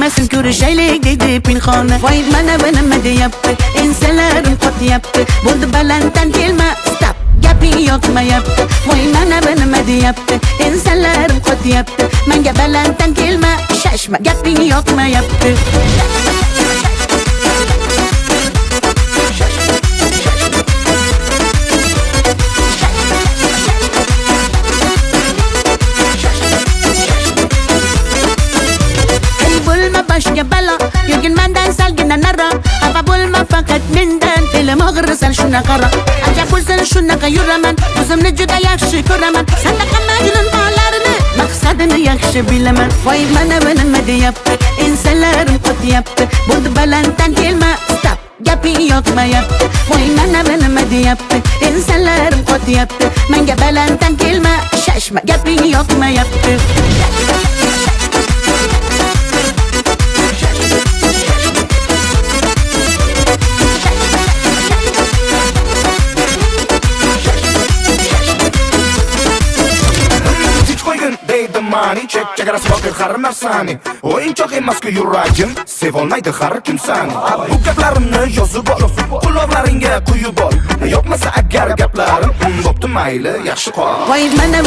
bilmasin ko'rishaylik deydi pinhona. Voy mana bu nima deyapti, ensalarim qotyapti. Bo'ldi balanddan kelma, stop, gaping yoqmayapti. Voy mana bu nima deyapti, ensalarim qotyapti. Menga balanddan kelma, shashma, gaping yoqmayapti. Başka balo, yurgin mendan salgina naro. Xafa bo'lma faqat mendan, fe'lim og'risan shuna qaro. Ajab bo'lsin shunaqa yuraman, o'zimni juda yaxshi ko'raman. Sanaqa majnun bolarini, maqsadini yaxshi bilaman. Voy mana bu nima deyapti, ensalarim qotyapti. Bo'ldi balanddan kelma, stop, gaping yoqmayapti. Voy mana bu nima deyapti, ensalarim qotyapti. Menga balanddan kelma, shashma, gaping yoqmayapti. Mani çek çekerası bakır har narsani. Oyuncak emas-ku yuragim, sevolmaydi har kim sani. Bu gaplarimni yozib ol, quloqlaringga quyib ol. Yoqmasa agar gaplarim, bo'pti mayli, yaxshi qol. Voy mana